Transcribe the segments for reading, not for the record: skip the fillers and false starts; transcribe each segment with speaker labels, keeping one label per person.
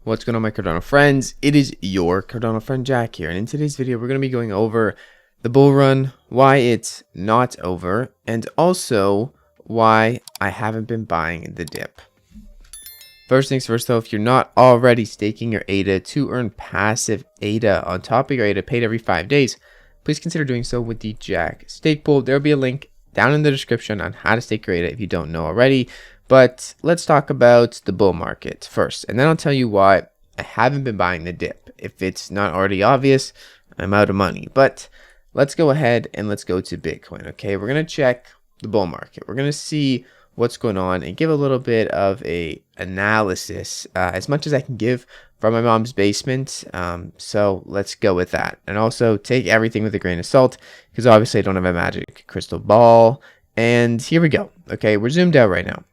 Speaker 1: What's going on, my Cardano friends? It is your Cardano friend Jack here, and in today's video we're going to be going over the bull run, why it's not over, and also why I haven't been buying the dip. First things first though, if you're not already staking your ADA to earn passive ADA on top of your ADA paid every 5 days, please consider doing so with the Jack stake pool. There will be a link down in the description on how to stake your ADA if you don't know already. But let's talk about the bull market first, and then I'll tell you why I haven't been buying the dip. If it's not already obvious, I'm out of money. But let's go ahead and let's go to Bitcoin. Okay, we're going to check the bull market. We're going to see what's going on and give a little bit of a analysis, as much as I can give from my mom's basement. So let's go with that. And also take everything with a grain of salt, because obviously I don't have a magic crystal ball. And here we go. Okay, we're zoomed out right now.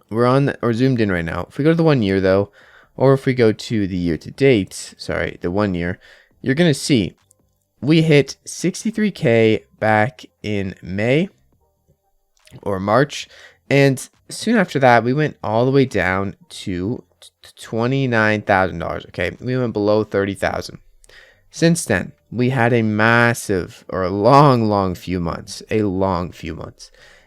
Speaker 1: We're zoomed in right now. If we go to the 1 year though, or if we go to the year to date, sorry, the 1 year, you're going to see we hit 63K back in May or March. And soon after that, we went all the way down to $29,000. Okay. We went below 30,000. Since then, we had a massive or a long few months,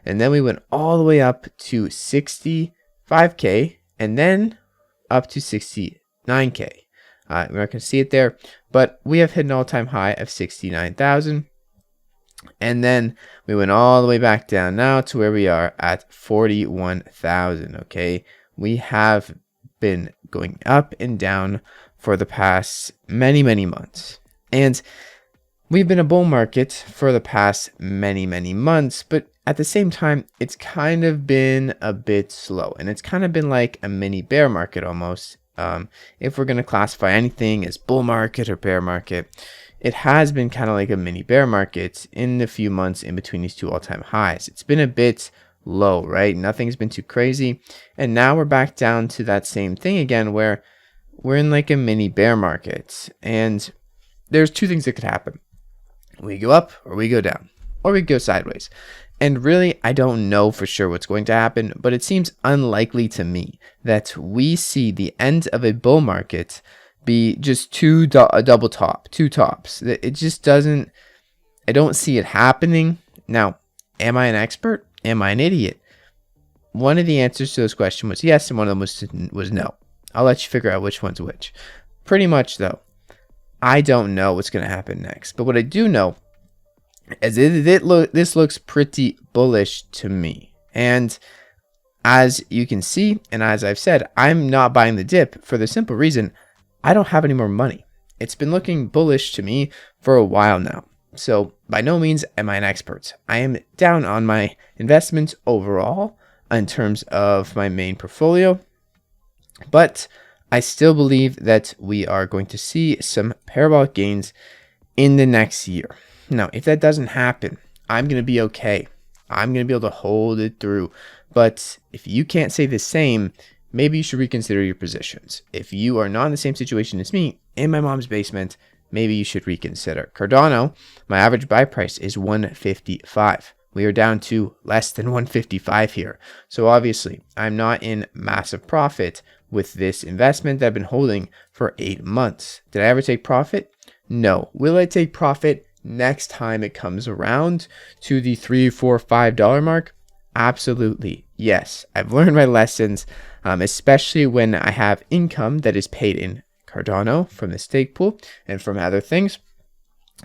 Speaker 1: And then we went all the way up to 65K and then up to 69K. We're not going to see it there, but we have hit an all-time high of 69,000. And then we went all the way back down now to where we are at 41,000. Okay. We have been going up and down for the past many months. And we've been a bull market for the past many months, but at the same time, it's kind of been a bit slow, and it's kind of been like a mini bear market almost. If we're going to classify anything as bull market or bear market, it has been kind of like a mini bear market in the few months in between these two all-time highs. It's been a bit low, right? Nothing's been too crazy. And now we're back down to that same thing again, where we're in like a mini bear market. And there's two things that could happen. We go up or we go down, or we go sideways. And really, I don't know for sure what's going to happen, but it seems unlikely to me that we see the end of a bull market be just a double top, two tops. It just doesn't, I don't see it happening. Now, am I an expert? Am I an idiot? One of the answers to this question was yes, and one of them was no. I'll let you figure out which one's which. Pretty much though, I don't know what's going to happen next. But what I do know is this looks pretty bullish to me. And as you can see, and as I've said, I'm not buying the dip for the simple reason I don't have any more money. It's been looking bullish to me for a while now. So by no means am I an expert. I am down on my investments overall in terms of my main portfolio, but I still believe that we are going to see some parabolic gains in the next year. Now, if that doesn't happen, I'm going to be okay. I'm going to be able to hold it through. But if you can't say the same, maybe you should reconsider your positions. If you are not in the same situation as me, in my mom's basement, maybe you should reconsider. Cardano, my average buy price is 155. We are down to less than 155 here. So obviously, I'm not in massive profit with this investment that I've been holding for 8 months. Did I ever take profit? No. Will I take profit next time it comes around to the $3, $4, $5 mark? Absolutely. Yes. I've learned my lessons, especially when I have income that is paid in Cardano from the stake pool and from other things.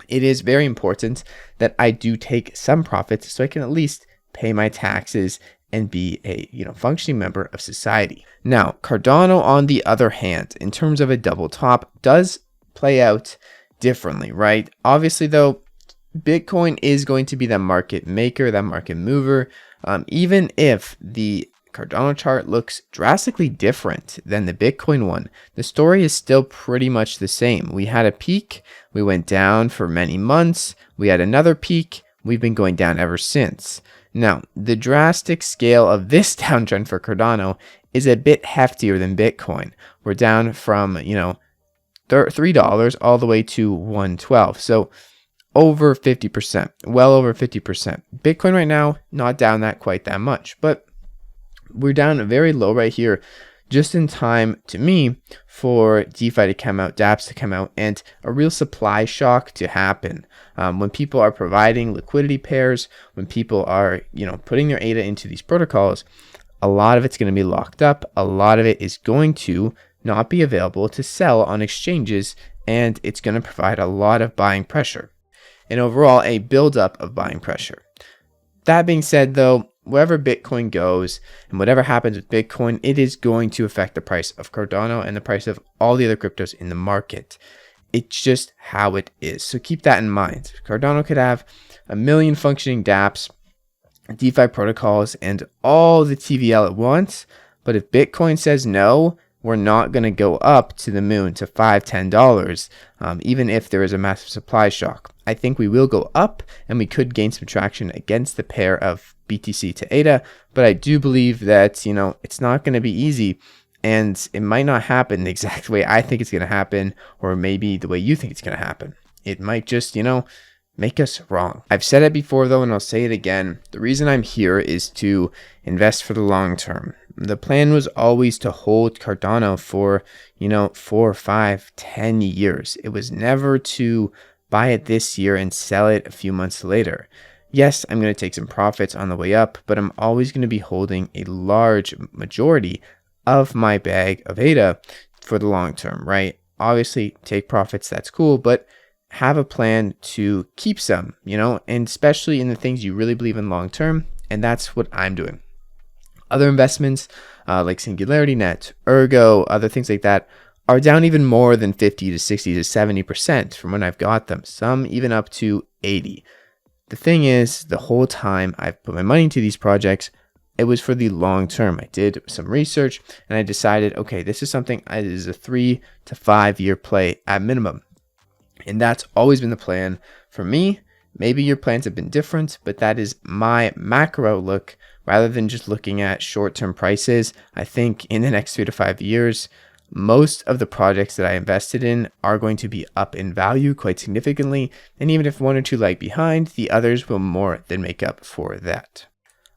Speaker 1: It is very important that I do take some profits so I can at least pay my taxes and be a functioning member of society. Now, Cardano, on the other hand, in terms of a double top, does play out differently, right? Obviously, though, Bitcoin is going to be that market maker, that market mover. Even if the Cardano chart looks drastically different than the Bitcoin one, the story is still pretty much the same. We had a peak, we went down for many months, we had another peak, we've been going down ever since. Now, the drastic scale of this downtrend for Cardano is a bit heftier than Bitcoin. We're down from, $3 all the way to $112. So over 50%, well over 50%. Bitcoin right now, not down that quite that much, but we're down very low right here just in time to me for DeFi to come out, dApps to come out, and a real supply shock to happen. When people are providing liquidity pairs, when people are, putting their ADA into these protocols, a lot of it's going to be locked up. A lot of it is going to not be available to sell on exchanges, and it's going to provide a lot of buying pressure and overall a buildup of buying pressure. That being said, though, wherever Bitcoin goes and whatever happens with Bitcoin, it is going to affect the price of Cardano and the price of all the other cryptos in the market. It's just how it is. So keep that in mind. Cardano could have a million functioning dApps, DeFi protocols, and all the TVL at once. But if Bitcoin says no, we're not going to go up to the moon to $5, $10, even if there is a massive supply shock. I think we will go up and we could gain some traction against the pair of BTC to ADA, but I do believe that, it's not going to be easy, and it might not happen the exact way I think it's going to happen, or maybe the way you think it's going to happen. It might just, make us wrong. I've said it before though, and I'll say it again. The reason I'm here is to invest for the long term. The plan was always to hold Cardano for, 4, 5, 10 years. It was never to buy it this year and sell it a few months later. Yes, I'm going to take some profits on the way up, but I'm always going to be holding a large majority of my bag of ADA for the long term, right? Obviously, take profits, that's cool, but have a plan to keep some, and especially in the things you really believe in long term, and that's what I'm doing. Other investments like Singularity Net, Ergo, other things like that are down even more than 50 to 60 to 70% from when I've got them, some even up to 80. The thing is, the whole time I've put my money into these projects, it was for the long term. I did some research and I decided, okay, this is something that is a 3 to 5 year play at minimum. And that's always been the plan for me. Maybe your plans have been different, but that is my macro look rather than just looking at short-term prices. I think in the next 3 to 5 years, most of the projects that I invested in are going to be up in value quite significantly. And even if one or two lag behind, the others will more than make up for that.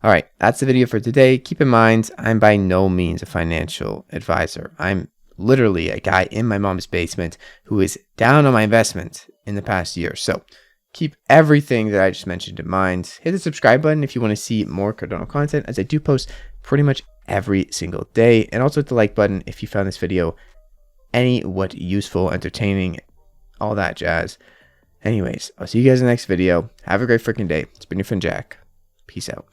Speaker 1: All right, that's the video for today. Keep in mind, I'm by no means a financial advisor. I'm literally a guy in my mom's basement who is down on my investment in the past year. So keep everything that I just mentioned in mind. Hit the subscribe button if you want to see more Cardano content, as I do post pretty much every single day. And also hit the like button if you found this video what useful, entertaining, all that jazz. Anyways, I'll see you guys in the next video. Have a great freaking day. It's been your friend Jack. Peace out.